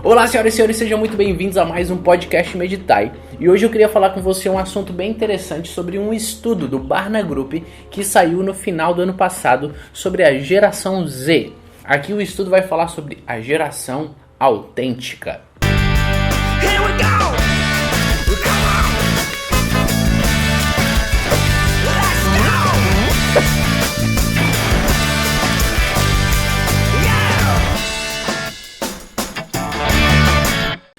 Olá, senhoras e senhores, sejam muito bem-vindos a mais um podcast Meditai. E hoje eu queria falar com você um assunto bem interessante sobre um estudo do Barna Group que saiu no final do ano passado sobre a geração Z. Aqui o estudo vai falar sobre a geração autêntica. Here we go!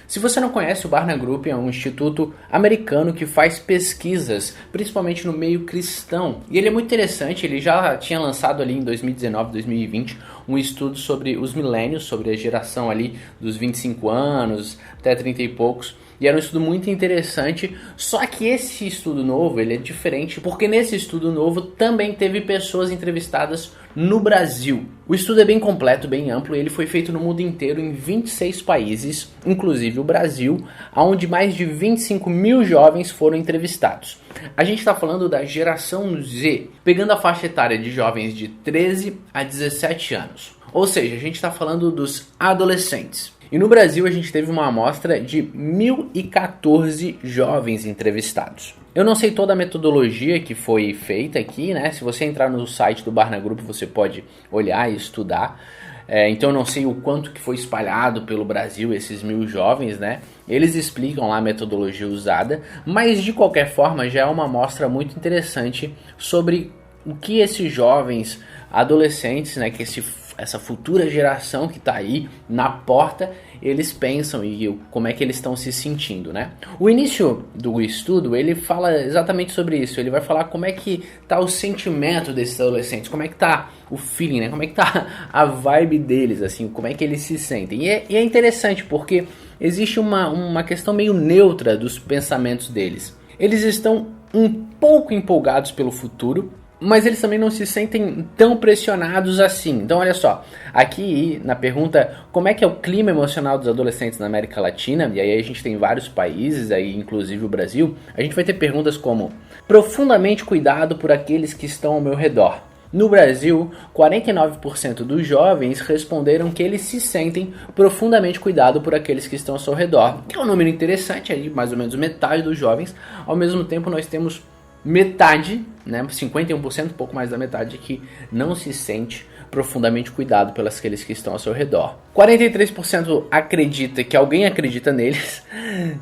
Se você não conhece, o Barna Group é um instituto americano que faz pesquisas, principalmente no meio cristão. E ele é muito interessante, ele já tinha lançado ali em 2019, 2020, um estudo sobre os milênios, sobre a geração ali dos 25 anos até 30 e poucos. E era um estudo muito interessante, só que esse estudo novo, ele é diferente, porque nesse estudo novo também teve pessoas entrevistadas no Brasil. O estudo é bem completo, bem amplo, ele foi feito no mundo inteiro em 26 países, inclusive o Brasil, onde mais de 25 mil jovens foram entrevistados. A gente está falando da geração Z, pegando a faixa etária de jovens de 13 a 17 anos. Ou seja, a gente está falando dos adolescentes. E no Brasil a gente teve uma amostra de 1.014 jovens entrevistados. Eu não sei toda a metodologia que foi feita aqui, né? Se você entrar no site do Barna Group você pode olhar e estudar. Então eu não sei o quanto que foi espalhado pelo Brasil esses 1.000 jovens, né? Eles explicam lá a metodologia usada, mas de qualquer forma já é uma amostra muito interessante sobre o que esses jovens adolescentes, né? Que essa futura geração que está aí na porta, eles pensam e como é que eles estão se sentindo, né? O início do estudo, ele fala exatamente sobre isso. Ele vai falar como é que tá o sentimento desses adolescentes, como é que tá o feeling, né? Como é que tá a vibe deles, assim, como é que eles se sentem. E é interessante porque existe uma questão meio neutra dos pensamentos deles. Eles estão um pouco empolgados pelo futuro, mas eles também não se sentem tão pressionados assim. Então olha só, aqui na pergunta como é que é o clima emocional dos adolescentes na América Latina, e aí a gente tem vários países, aí inclusive o Brasil, a gente vai ter perguntas como: profundamente cuidado por aqueles que estão ao meu redor. No Brasil, 49% dos jovens responderam que eles se sentem profundamente cuidado por aqueles que estão ao seu redor, que é um número interessante, aí mais ou menos metade dos jovens. Ao mesmo tempo nós temos metade, né, 51%, um pouco mais da metade, que não se sente profundamente cuidado pelos aqueles que estão ao seu redor. 43% acredita que alguém acredita neles.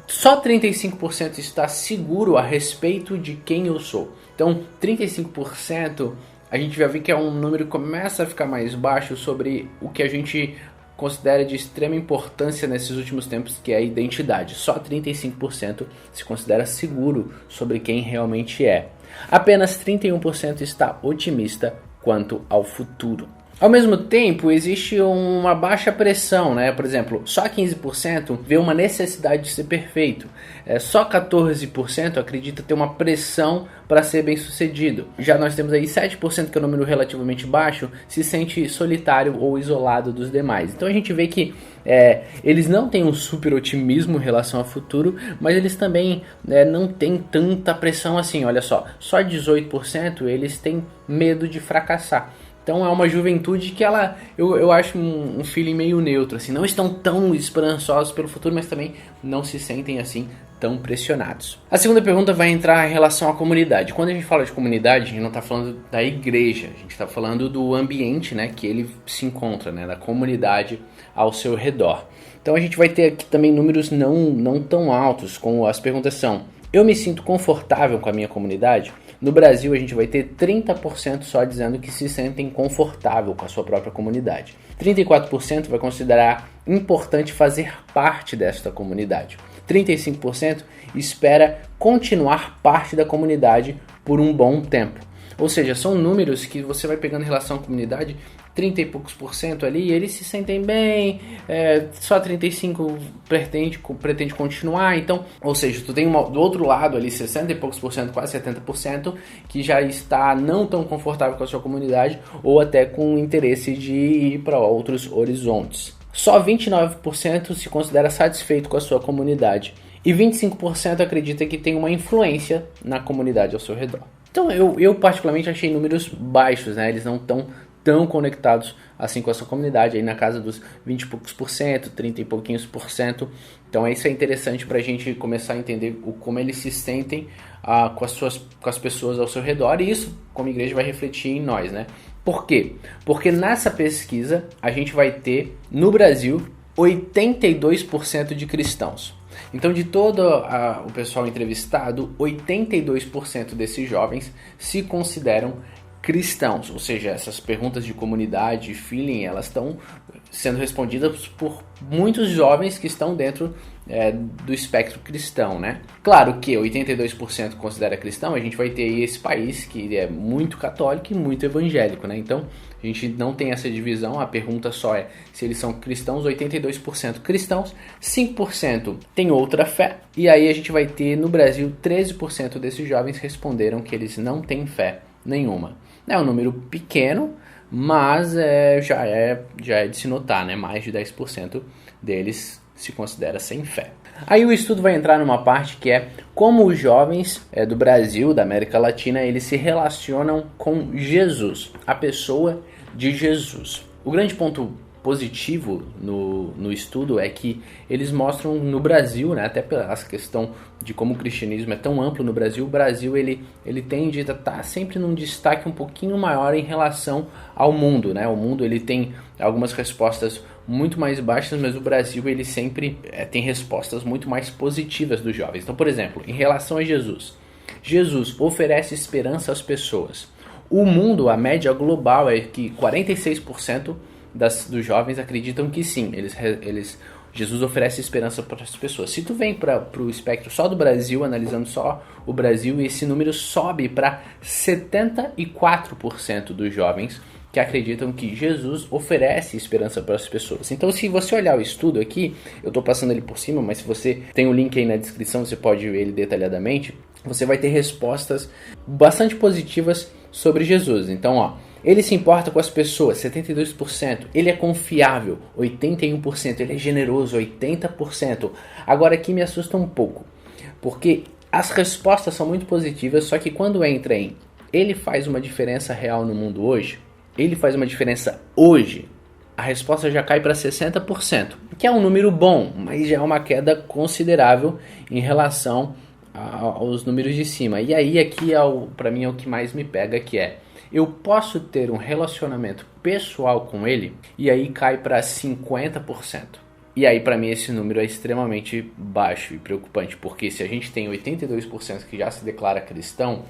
Só 35% está seguro a respeito de quem eu sou. Então, 35% a gente já vê que é um número que começa a ficar mais baixo sobre o que a gente considera de extrema importância nesses últimos tempos, que é a identidade. Só 35% se considera seguro sobre quem realmente é. Apenas 31% está otimista quanto ao futuro. Ao mesmo tempo, existe uma baixa pressão, né? Por exemplo, só 15% vê uma necessidade de ser perfeito. Só 14% acredita ter uma pressão para ser bem sucedido. Já nós temos aí 7%, que é um número relativamente baixo, se sente solitário ou isolado dos demais. Então a gente vê que eles não têm um super otimismo em relação ao futuro, mas eles também não têm tanta pressão assim. Olha só 18% eles têm medo de fracassar. Então é uma juventude que eu acho um feeling meio neutro, assim, não estão tão esperançosos pelo futuro, mas também não se sentem assim tão pressionados. A segunda pergunta vai entrar em relação à comunidade. Quando a gente fala de comunidade, a gente não está falando da igreja, a gente está falando do ambiente, né, que ele se encontra, né, da comunidade ao seu redor. Então a gente vai ter aqui também números não tão altos, como as perguntas são: eu me sinto confortável com a minha comunidade? No Brasil, a gente vai ter 30% só dizendo que se sentem confortável com a sua própria comunidade. 34% vai considerar importante fazer parte desta comunidade. 35% espera continuar parte da comunidade por um bom tempo. Ou seja, são números que você vai pegando em relação à comunidade, 30 e poucos % ali, e eles se sentem bem, só 35% pretende continuar. Então, ou seja, tu tem do outro lado ali 60 e poucos %, quase 70%, que já está não tão confortável com a sua comunidade ou até com interesse de ir para outros horizontes. Só 29% se considera satisfeito com a sua comunidade e 25% acredita que tem uma influência na comunidade ao seu redor. Então eu particularmente achei números baixos, né? Eles não estão tão conectados assim com essa comunidade, aí na casa dos 20 e poucos por cento, 30 e pouquinhos por cento. Então isso é interessante para a gente começar a entender como eles se sentem com as pessoas ao seu redor, e isso, como igreja, vai refletir em nós, né? Por quê? Porque nessa pesquisa a gente vai ter, no Brasil, 82% de cristãos. Então, de todo o pessoal entrevistado, 82% desses jovens se consideram cristãos. Ou seja, essas perguntas de comunidade, feeling, elas estão sendo respondidas por muitos jovens que estão dentro do espectro cristão, né? Claro que 82% considera cristão, a gente vai ter aí esse país que é muito católico e muito evangélico, né? Então, a gente não tem essa divisão, a pergunta só é se eles são cristãos, 82% cristãos, 5% tem outra fé, e aí a gente vai ter no Brasil 13% desses jovens responderam que eles não têm fé nenhuma. É um número pequeno, mas já é de se notar, né? Mais de 10% deles se considera sem fé. Aí o estudo vai entrar numa parte que é como os jovens do Brasil, da América Latina, eles se relacionam com Jesus, a pessoa de Jesus. O grande ponto positivo no estudo é que eles mostram no Brasil, né, até pela questão de como o cristianismo é tão amplo no Brasil, o Brasil ele tende a estar sempre num destaque um pouquinho maior em relação ao mundo, né? O mundo ele tem algumas respostas muito mais baixas, mas o Brasil ele sempre tem respostas muito mais positivas dos jovens. Então, por exemplo, em relação a Jesus, Jesus oferece esperança às pessoas. O mundo, a média global é que 46% dos jovens acreditam que sim, Jesus oferece esperança para as pessoas. Se tu vem para o espectro só do Brasil, analisando só o Brasil, esse número sobe para 74% dos jovens que acreditam que Jesus oferece esperança para as pessoas. Então, se você olhar o estudo aqui, eu estou passando ele por cima, mas se você tem o link aí na descrição, você pode ver ele detalhadamente, você vai ter respostas bastante positivas sobre Jesus. Então, ó, ele se importa com as pessoas, 72%. Ele é confiável, 81%. Ele é generoso, 80%. Agora aqui me assusta um pouco, porque as respostas são muito positivas, só que quando entra em ele faz uma diferença real no mundo hoje, ele faz uma diferença hoje, a resposta já cai para 60%, que é um número bom, mas já é uma queda considerável em relação aos números de cima. E aí aqui para mim é o que mais me pega, que é eu posso ter um relacionamento pessoal com ele, e aí cai para 50%. E aí para mim esse número é extremamente baixo e preocupante, porque se a gente tem 82% que já se declara cristão,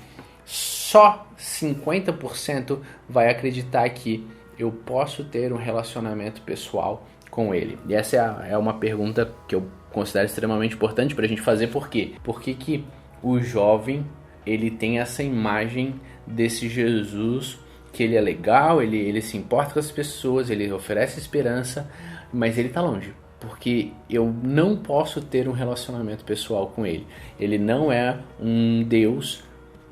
só 50% vai acreditar que eu posso ter um relacionamento pessoal com ele. E essa é uma pergunta que eu considero extremamente importante para a gente fazer. Por quê? Porque que o jovem ele tem essa imagem desse Jesus, que ele é legal, ele se importa com as pessoas, ele oferece esperança, mas ele está longe. Porque eu não posso ter um relacionamento pessoal com ele. Ele não é um Deus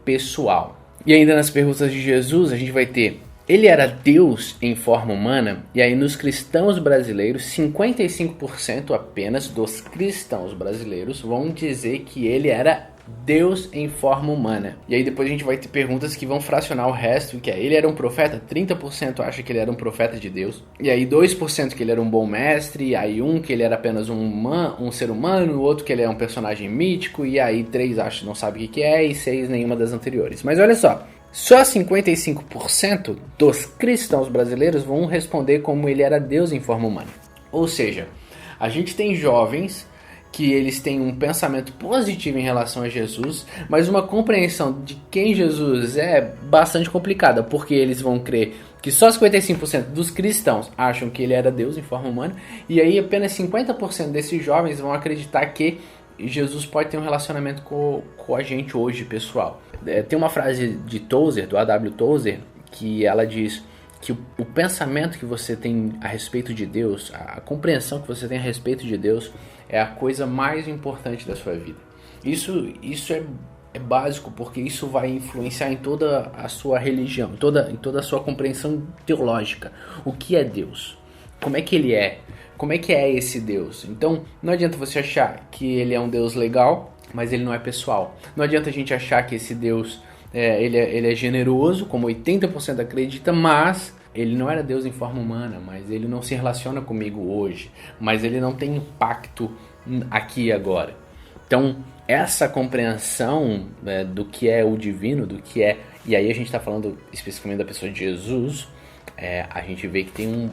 pessoal. E ainda nas perguntas de Jesus, a gente vai ter: ele era Deus em forma humana? E aí nos cristãos brasileiros, 55% apenas dos cristãos brasileiros vão dizer que ele era Deus em forma humana. E aí depois a gente vai ter perguntas que vão fracionar o resto, que é: ele era um profeta? 30% acha que ele era um profeta de Deus. E aí 2% que ele era um bom mestre. E aí que ele era apenas um ser humano. O outro que ele é um personagem mítico. E aí 3 acha que não sabe o que é. E 6 nenhuma das anteriores. Mas olha só 55% dos cristãos brasileiros vão responder como ele era Deus em forma humana. Ou seja, a gente tem jovens que eles têm um pensamento positivo em relação a Jesus, mas uma compreensão de quem Jesus é bastante complicada, porque eles vão crer que só 55% dos cristãos acham que ele era Deus em forma humana, e aí apenas 50% desses jovens vão acreditar que Jesus pode ter um relacionamento com a gente hoje, pessoal. Tem uma frase de Tozer, do A.W. Tozer, que ela diz que o pensamento que você tem a respeito de Deus, a compreensão que você tem a respeito de Deus, é a coisa mais importante da sua vida. Isso é básico, porque isso vai influenciar em toda a sua religião, em toda a sua compreensão teológica. O que é Deus? Como é que ele é? Como é que é esse Deus? Então, não adianta você achar que ele é um Deus legal, mas ele não é pessoal. Não adianta a gente achar que esse Deus ele é generoso, como 80% acredita, mas ele não era Deus em forma humana, mas ele não se relaciona comigo hoje, mas ele não tem impacto aqui e agora. Então, essa compreensão do que é o divino, do que é... E aí a gente está falando especificamente da pessoa de Jesus, a gente vê que tem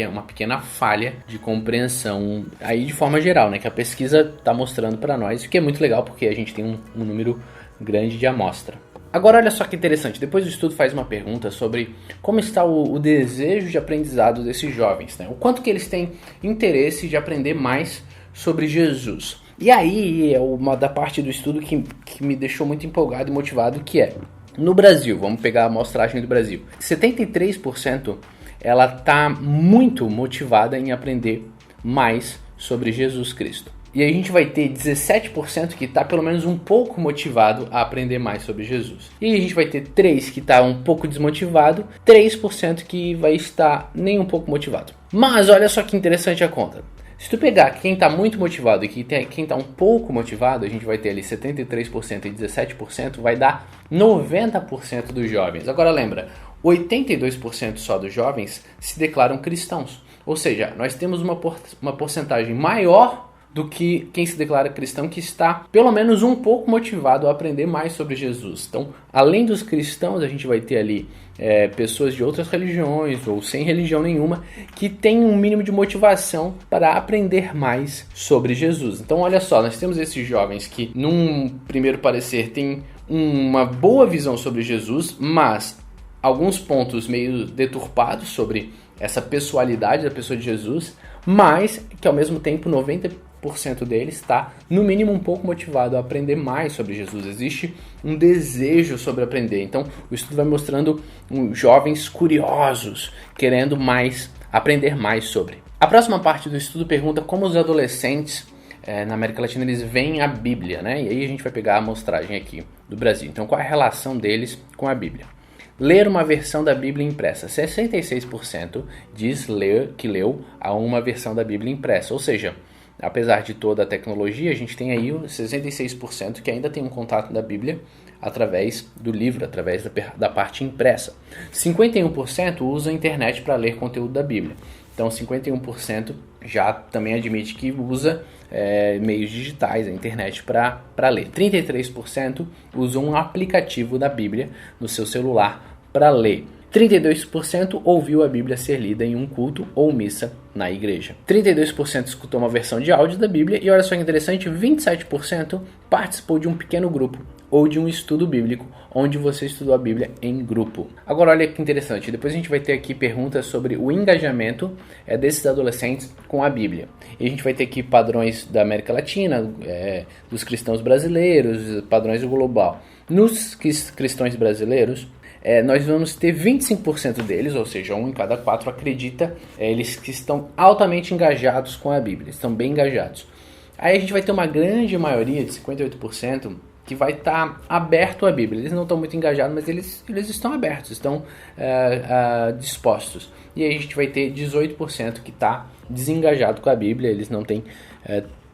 uma pequena falha de compreensão aí de forma geral, né? Que a pesquisa está mostrando para nós, o que é muito legal porque a gente tem um número grande de amostra. Agora olha só que interessante, depois o estudo faz uma pergunta sobre como está o desejo de aprendizado desses jovens, né? O quanto que eles têm interesse de aprender mais sobre Jesus. E aí é uma da parte do estudo que me deixou muito empolgado e motivado, que é, no Brasil, vamos pegar a amostragem do Brasil, 73% ela está muito motivada em aprender mais sobre Jesus Cristo. E aí a gente vai ter 17% que está pelo menos um pouco motivado a aprender mais sobre Jesus. E a gente vai ter 3% que está um pouco desmotivado, 3% que vai estar nem um pouco motivado. Mas olha só que interessante a conta. Se tu pegar quem está muito motivado e quem está um pouco motivado, a gente vai ter ali 73% e 17%, vai dar 90% dos jovens. Agora lembra, 82% só dos jovens se declaram cristãos. Ou seja, nós temos uma porcentagem maior do que quem se declara cristão, que está pelo menos um pouco motivado a aprender mais sobre Jesus. Então, além dos cristãos, a gente vai ter ali pessoas de outras religiões ou sem religião nenhuma que têm um mínimo de motivação para aprender mais sobre Jesus. Então, olha só, nós temos esses jovens que, num primeiro parecer, têm uma boa visão sobre Jesus, mas alguns pontos meio deturpados sobre essa pessoalidade da pessoa de Jesus, mas que ao mesmo tempo 90% deles está, no mínimo, um pouco motivado a aprender mais sobre Jesus. Existe um desejo sobre aprender. Então, o estudo vai mostrando jovens curiosos, querendo aprender mais sobre. A próxima parte do estudo pergunta como os adolescentes na América Latina eles veem a Bíblia, né? E aí a gente vai pegar a amostragem aqui do Brasil. Então, qual é a relação deles com a Bíblia? Ler uma versão da Bíblia impressa. 66% diz que leu a uma versão da Bíblia impressa. Ou seja, apesar de toda a tecnologia, a gente tem aí 66% que ainda tem um contato da Bíblia através do livro, através da parte impressa. 51% usa a internet para ler conteúdo da Bíblia. Então, 51% já também admite que usa meios digitais, a internet, para ler. 33% usam um aplicativo da Bíblia no seu celular para ler. 32% ouviu a Bíblia ser lida em um culto ou missa na igreja. 32% escutou uma versão de áudio da Bíblia e olha só que interessante, 27% participou de um pequeno grupo ou de um estudo bíblico onde você estudou a Bíblia em grupo. Agora olha que interessante, depois a gente vai ter aqui perguntas sobre o engajamento desses adolescentes com a Bíblia. E a gente vai ter aqui padrões da América Latina, dos cristãos brasileiros, padrões do global. Nos cristãos brasileiros, nós vamos ter 25% deles, ou seja, 1 em cada 4 acredita, eles que estão altamente engajados com a Bíblia, estão bem engajados. Aí a gente vai ter uma grande maioria, de 58%, que vai estar aberto à Bíblia. Eles não estão muito engajados, mas eles estão abertos, estão dispostos. E aí a gente vai ter 18% que está desengajado com a Bíblia, eles não têm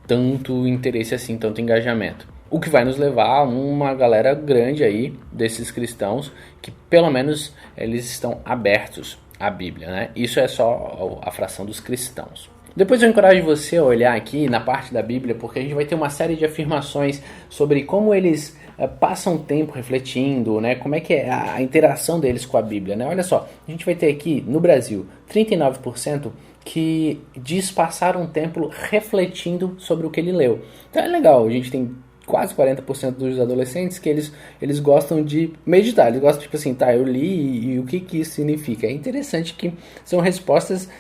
tanto interesse assim, tanto engajamento. O que vai nos levar a uma galera grande aí desses cristãos que pelo menos eles estão abertos à Bíblia, né? Isso é só a fração dos cristãos. Depois eu encorajo você a olhar aqui na parte da Bíblia, porque a gente vai ter uma série de afirmações sobre como eles passam tempo refletindo, né? Como é que é a interação deles com a Bíblia, né? Olha só, a gente vai ter aqui no Brasil 39% que diz passar um tempo refletindo sobre o que ele leu. Então é legal, a gente tem quase 40% dos adolescentes que eles gostam de meditar, eles gostam tipo assim, tá, eu li e o que isso significa. É interessante que são respostas,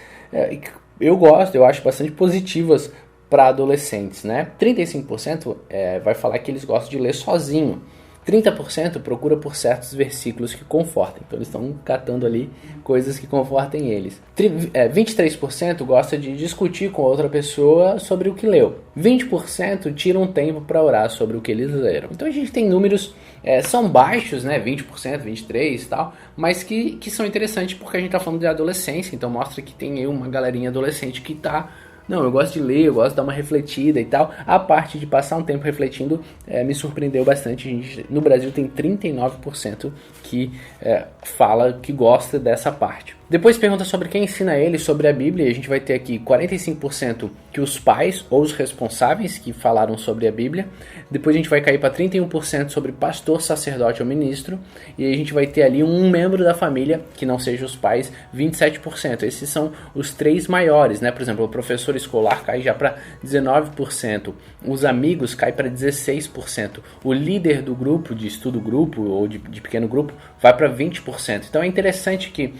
eu acho bastante positivas para adolescentes, né? 35% vai falar que eles gostam de ler sozinho. 30% procura por certos versículos que confortem. Então eles estão catando ali coisas que confortem eles. 23% gosta de discutir com outra pessoa sobre o que leu. 20% tira um tempo para orar sobre o que eles leram. Então a gente tem números, são baixos, né? 20%, 23% e tal, mas que são interessantes porque a gente está falando de adolescência, então mostra que tem aí uma galerinha adolescente que está Não, eu gosto de ler, eu gosto de dar uma refletida e tal. A parte de passar um tempo refletindo me surpreendeu bastante. A gente, no Brasil tem 39% que fala que gosta dessa parte. Depois pergunta sobre quem ensina ele sobre a Bíblia. A gente vai ter aqui 45% que os pais ou os responsáveis que falaram sobre a Bíblia. Depois a gente vai cair para 31% sobre pastor, sacerdote ou ministro. E aí a gente vai ter ali um membro da família que não seja os pais, 27%. Esses são os três maiores, né? Por exemplo, o professor escolar cai já para 19%. Os amigos cai para 16%. O líder do grupo, de estudo grupo ou de pequeno grupo, vai para 20%. Então é interessante que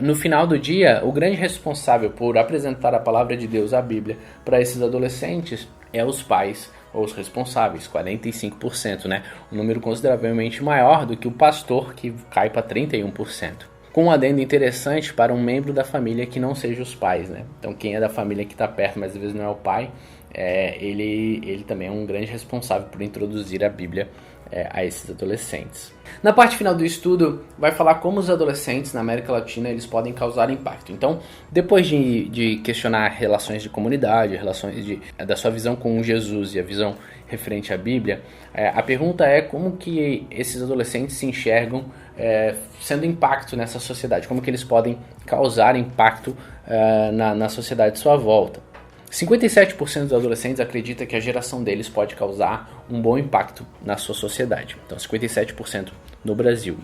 no final do dia, o grande responsável por apresentar a palavra de Deus, a Bíblia, para esses adolescentes é os pais ou os responsáveis, 45%, né? Um número consideravelmente maior do que o pastor, que cai para 31%. Com um adendo interessante para um membro da família que não seja os pais, né? Então quem é da família que está perto, mas às vezes não é o pai, ele também é um grande responsável por introduzir a Bíblia a esses adolescentes. Na parte final do estudo, vai falar como os adolescentes na América Latina eles podem causar impacto. Então, depois de questionar relações de comunidade, relações da sua visão com Jesus e a visão referente à Bíblia, a pergunta é como que esses adolescentes se enxergam sendo impacto nessa sociedade, como que eles podem causar impacto na sociedade de sua volta. 57% dos adolescentes acredita que a geração deles pode causar um bom impacto na sua sociedade. Então, 57% no Brasil.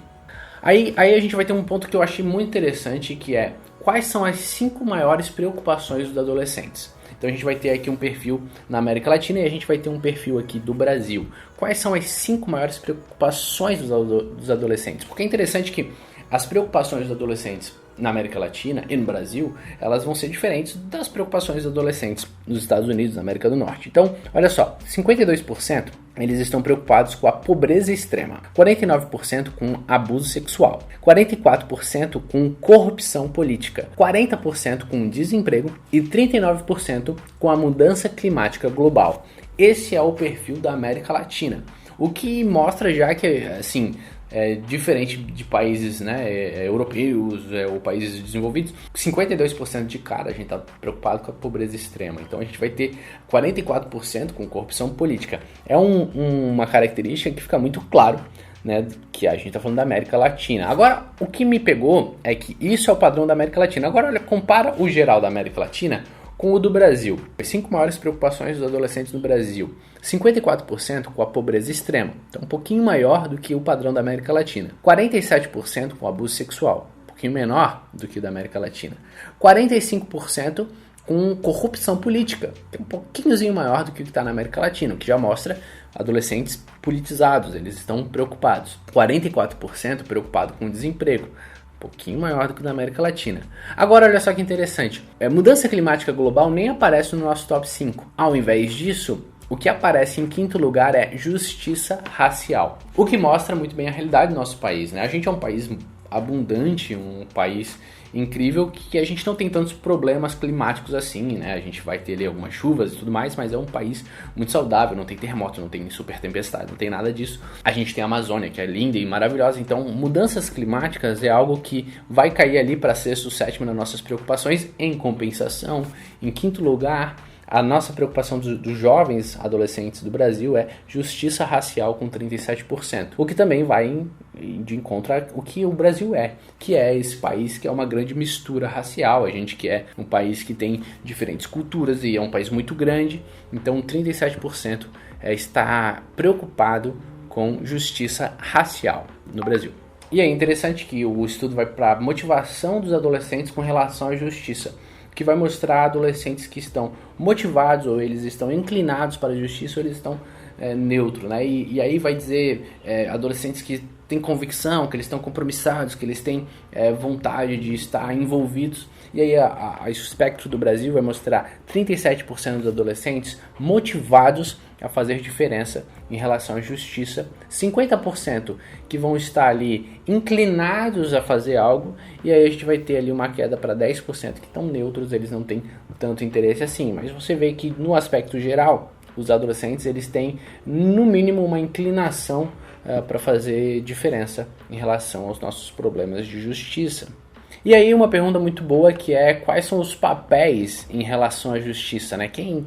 Aí a gente vai ter um ponto que eu achei muito interessante, que é quais são as 5 maiores preocupações dos adolescentes. Então a gente vai ter aqui um perfil na América Latina e a gente vai ter um perfil aqui do Brasil. Quais são as 5 maiores preocupações dos adolescentes? Porque é interessante que as preocupações dos adolescentes na América Latina e no Brasil, elas vão ser diferentes das preocupações dos adolescentes nos Estados Unidos, na América do Norte. Então, olha só, 52% eles estão preocupados com a pobreza extrema, 49% com abuso sexual, 44% com corrupção política, 40% com desemprego e 39% com a mudança climática global. Esse é o perfil da América Latina, o que mostra já que, assim, diferente de países, né, europeus ou países desenvolvidos, 52% de cara a gente está preocupado com a pobreza extrema. Então a gente vai ter 44% com corrupção política. É uma característica que fica muito claro, né, que a gente está falando da América Latina. Agora, o que me pegou é que isso é o padrão da América Latina. Agora, olha, compara o geral da América Latina com o do Brasil. As 5 maiores preocupações dos adolescentes no Brasil. 54% com a pobreza extrema, então um pouquinho maior do que o padrão da América Latina. 47% com abuso sexual, um pouquinho menor do que o da América Latina. 45% com corrupção política, que é um pouquinhozinho maior do que o que está na América Latina, o que já mostra adolescentes politizados, eles estão preocupados. 44% preocupado com o desemprego, pouquinho maior do que na América Latina. Agora, olha só que interessante. Mudança climática global nem aparece no nosso top 5. Ao invés disso, o que aparece em quinto lugar é justiça racial. O que mostra muito bem a realidade do nosso país, né? A gente é um país abundante, um país incrível, que a gente não tem tantos problemas climáticos assim, né? A gente vai ter ali algumas chuvas e tudo mais, mas é um país muito saudável, não tem terremoto, não tem super tempestade, não tem nada disso. A gente tem a Amazônia, que é linda e maravilhosa, então mudanças climáticas é algo que vai cair ali para sexto, sétimo nas nossas preocupações. Em compensação, em quinto lugar, a nossa preocupação dos jovens adolescentes do Brasil é justiça racial com 37%, o que também vai de encontro ao que o Brasil que é esse país que é uma grande mistura racial. A gente que é um país que tem diferentes culturas e é um país muito grande, então 37% está preocupado com justiça racial no Brasil. E é interessante que o estudo vai para a motivação dos adolescentes com relação à justiça, que vai mostrar adolescentes que estão motivados ou eles estão inclinados para a justiça ou eles estão neutros, né? E aí vai dizer adolescentes que têm convicção, que eles estão compromissados, que eles têm vontade de estar envolvidos. E aí o espectro do Brasil vai mostrar 37% dos adolescentes motivados a fazer diferença em relação à justiça, 50% que vão estar ali inclinados a fazer algo, e aí a gente vai ter ali uma queda para 10% que estão neutros, eles não têm tanto interesse assim. Mas você vê que no aspecto geral, os adolescentes eles têm no mínimo uma inclinação para fazer diferença em relação aos nossos problemas de justiça. E aí uma pergunta muito boa que é quais são os papéis em relação à justiça, né? Quem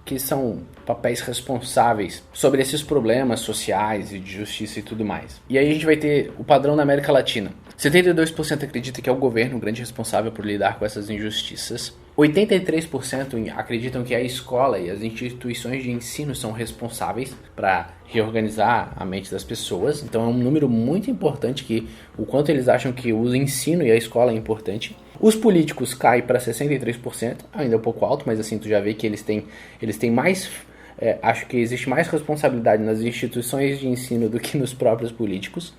que são papéis responsáveis sobre esses problemas sociais e de justiça e tudo mais. E aí a gente vai ter o padrão na América Latina. 72% acredita que é o governo o grande responsável por lidar com essas injustiças. 83% acreditam que a escola e as instituições de ensino são responsáveis para reorganizar a mente das pessoas. Então é um número muito importante que o quanto eles acham que o ensino e a escola é importante. Os políticos caem para 63%, ainda é um pouco alto, mas assim tu já vê que eles têm mais... acho que existe mais responsabilidade nas instituições de ensino do que nos próprios políticos.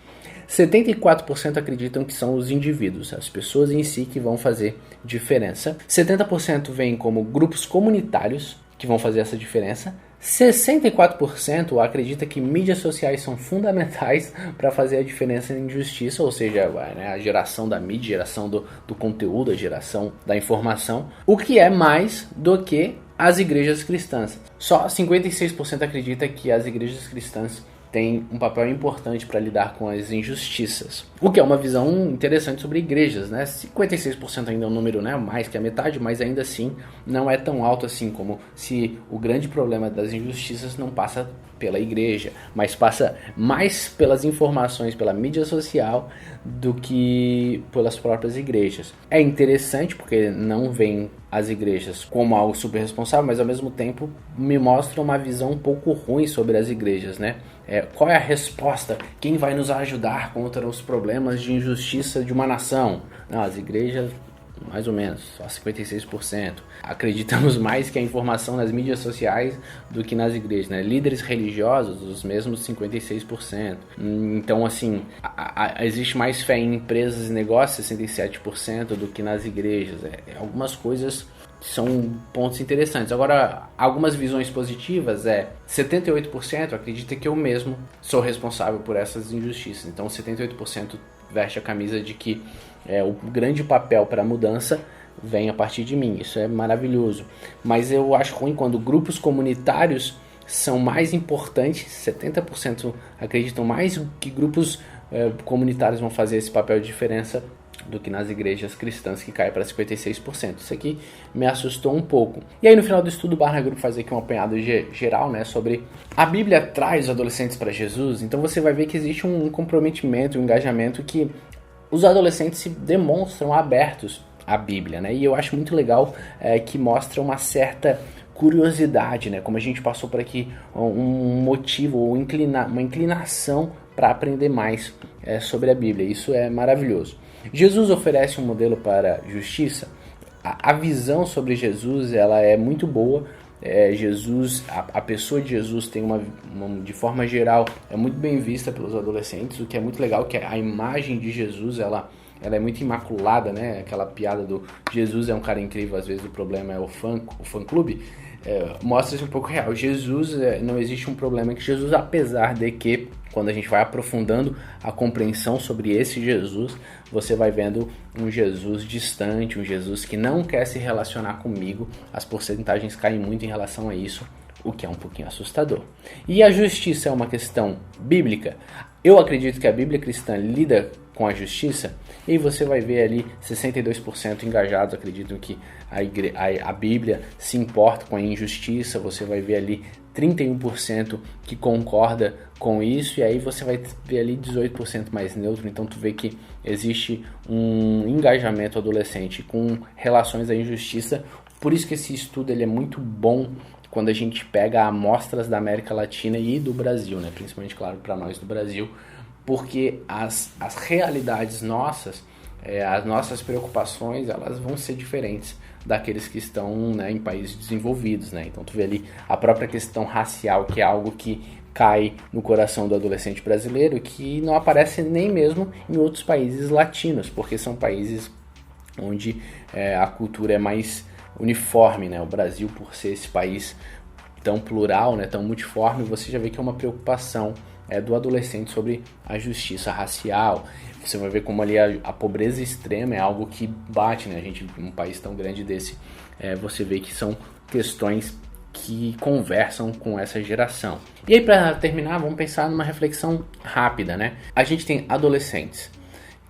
74% acreditam que são os indivíduos, as pessoas em si que vão fazer diferença. 70% veem como grupos comunitários que vão fazer essa diferença. 64% acredita que mídias sociais são fundamentais para fazer a diferença em justiça, ou seja, a geração da mídia, a geração do conteúdo, a geração da informação, o que é mais do que as igrejas cristãs. Só 56% acredita que as igrejas cristãs tem um papel importante para lidar com as injustiças. O que é uma visão interessante sobre igrejas, né? 56% ainda é um número, né, mais que a metade, mas ainda assim não é tão alto assim como se o grande problema das injustiças não passa pela igreja, mas passa mais pelas informações, pela mídia social do que pelas próprias igrejas. É interessante porque não vem as igrejas como algo super responsável, mas ao mesmo tempo me mostra uma visão um pouco ruim sobre as igrejas, né? Qual é a resposta? Quem vai nos ajudar contra os problemas de injustiça de uma nação? Não, as igrejas, mais ou menos, só 56%. Acreditamos mais que a informação nas mídias sociais do que nas igrejas, né? Líderes religiosos, os mesmos 56%. Então, assim, existe mais fé em empresas e negócios, 67%, do que nas igrejas. Algumas coisas são pontos interessantes. Agora, algumas visões positivas 78% acredita que eu mesmo sou responsável por essas injustiças. Então, 78% veste a camisa de que o grande papel para a mudança vem a partir de mim. Isso é maravilhoso. Mas eu acho ruim quando grupos comunitários são mais importantes. 70% acreditam mais que grupos comunitários vão fazer esse papel de diferença do que nas igrejas cristãs, que cai para 56%. Isso aqui me assustou um pouco. E aí no final do estudo, o Barna Group faz aqui um apanhado geral, né, sobre a Bíblia traz os adolescentes para Jesus. Então você vai ver que existe um comprometimento, um engajamento que os adolescentes se demonstram abertos à Bíblia, né? E eu acho muito legal que mostra uma certa curiosidade, né? Como a gente passou por aqui, um motivo ou uma inclinação para aprender mais sobre a Bíblia. Isso é maravilhoso. Jesus oferece um modelo para justiça. A visão sobre Jesus ela é muito boa. A pessoa de Jesus tem de forma geral, é muito bem vista pelos adolescentes, o que é muito legal, que a imagem de Jesus ela é muito imaculada, né? Aquela piada do Jesus é um cara incrível, às vezes o problema é o fã-clube. Mostra-se um pouco real. Jesus, não existe um problema que Jesus, apesar de que quando a gente vai aprofundando a compreensão sobre esse Jesus, você vai vendo um Jesus distante, um Jesus que não quer se relacionar comigo. As porcentagens caem muito em relação a isso, o que é um pouquinho assustador. E a justiça é uma questão bíblica? Eu acredito que a Bíblia cristã lida com a justiça, e aí você vai ver ali 62% engajados acreditam que a Bíblia se importa com a injustiça, você vai ver ali 31% que concorda com isso, e aí você vai ver ali 18% mais neutro. Então tu vê que existe um engajamento adolescente com relações à injustiça. Por isso que esse estudo ele é muito bom quando a gente pega amostras da América Latina e do Brasil, né? Principalmente, claro, para nós do Brasil, porque as realidades nossas, as nossas preocupações, elas vão ser diferentes daqueles que estão, né, em países desenvolvidos, né? Então tu vê ali a própria questão racial, que é algo que cai no coração do adolescente brasileiro, que não aparece nem mesmo em outros países latinos, porque são países onde a cultura é mais uniforme, né? O Brasil, por ser esse país tão plural, né, tão multiforme, você já vê que é uma preocupação do adolescente sobre a justiça racial. Você vai ver como ali a pobreza extrema é algo que bate, né? A gente, um país tão grande desse, você vê que são questões que conversam com essa geração. E aí, para terminar, vamos pensar numa reflexão rápida, né? A gente tem adolescentes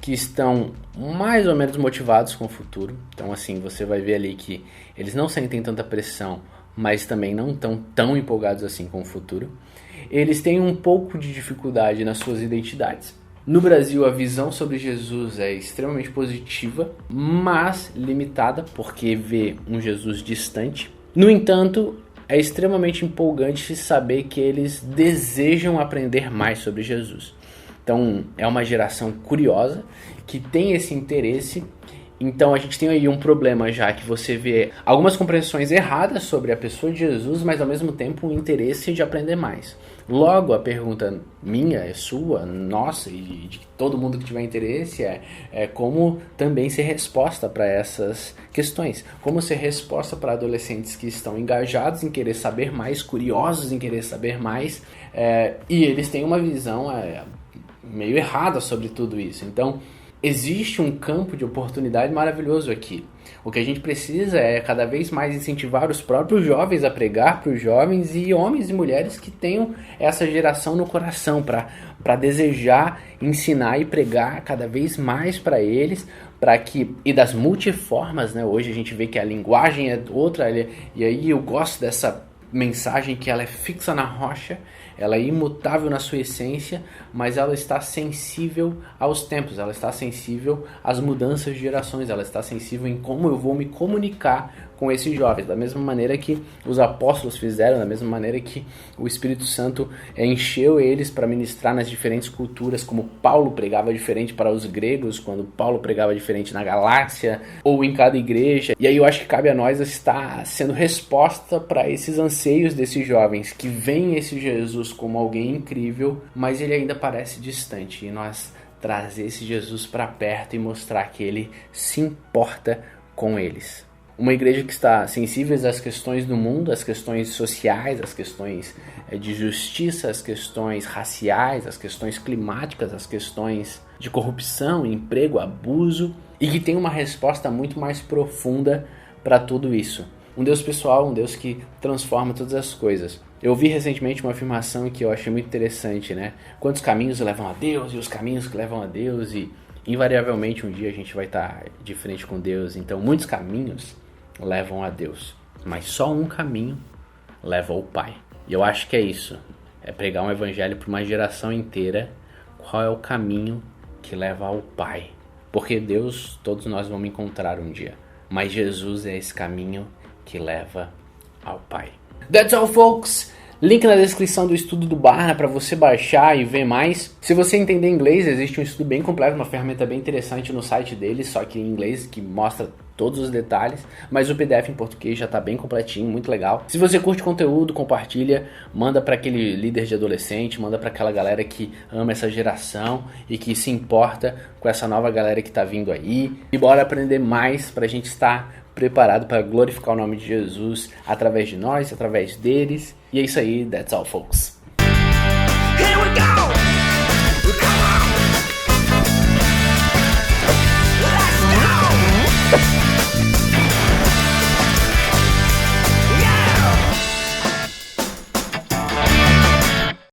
que estão mais ou menos motivados com o futuro. Então assim, você vai ver ali que eles não sentem tanta pressão, mas também não estão tão empolgados assim com o futuro. Eles têm um pouco de dificuldade nas suas identidades. No Brasil, a visão sobre Jesus é extremamente positiva, mas limitada, porque vê um Jesus distante. No entanto, é extremamente empolgante saber que eles desejam aprender mais sobre Jesus. Então, é uma geração curiosa, que tem esse interesse. Então, a gente tem aí um problema já, que você vê algumas compreensões erradas sobre a pessoa de Jesus, mas ao mesmo tempo um interesse de aprender mais. Logo, a pergunta minha, é sua, nossa e de todo mundo que tiver interesse é como também ser resposta para essas questões. Como ser resposta para adolescentes que estão engajados em querer saber mais, curiosos em querer saber mais, e eles têm uma visão meio errada sobre tudo isso. Então, existe um campo de oportunidade maravilhoso aqui. O que a gente precisa é cada vez mais incentivar os próprios jovens a pregar para os jovens e homens e mulheres que tenham essa geração no coração para desejar ensinar e pregar cada vez mais para eles, para que, e das multiformas, né? Hoje a gente vê que a linguagem é outra, e aí eu gosto dessa mensagem que ela é fixa na rocha, ela é imutável na sua essência, mas ela está sensível aos tempos, ela está sensível às mudanças de gerações, ela está sensível em como eu vou me comunicar com esses jovens, da mesma maneira que os apóstolos fizeram, da mesma maneira que o Espírito Santo encheu eles para ministrar nas diferentes culturas, como Paulo pregava diferente para os gregos, quando Paulo pregava diferente na galáxia, ou em cada igreja. E aí eu acho que cabe a nós estar sendo resposta para esses anseios desses jovens, que veem esse Jesus como alguém incrível, mas ele ainda parece distante, e nós trazer esse Jesus para perto e mostrar que ele se importa com eles. Uma igreja que está sensível às questões do mundo, às questões sociais, às questões de justiça, às questões raciais, às questões climáticas, às questões de corrupção, emprego, abuso, e que tem uma resposta muito mais profunda para tudo isso. Um Deus pessoal, um Deus que transforma todas as coisas. Eu vi recentemente uma afirmação que eu achei muito interessante, né? Quantos caminhos levam a Deus e os caminhos que levam a Deus, e invariavelmente um dia a gente vai estar de frente com Deus. Então muitos caminhos levam a Deus, mas só um caminho leva ao Pai. E eu acho que é isso, é pregar um evangelho para uma geração inteira. Qual é o caminho que leva ao Pai? Porque Deus, todos nós vamos encontrar um dia, mas Jesus é esse caminho que leva ao Pai. That's all, folks! Link na descrição do estudo do Barna para você baixar e ver mais. Se você entender inglês, existe um estudo bem completo, uma ferramenta bem interessante no site deles, só que em inglês, que mostra todos os detalhes, mas o PDF em português já está bem completinho, muito legal. Se você curte conteúdo, compartilha, manda para aquele líder de adolescente, manda para aquela galera que ama essa geração e que se importa com essa nova galera que está vindo aí. E bora aprender mais para a gente estar preparado para glorificar o nome de Jesus através de nós, através deles. E é isso aí, that's all, folks. Here we go.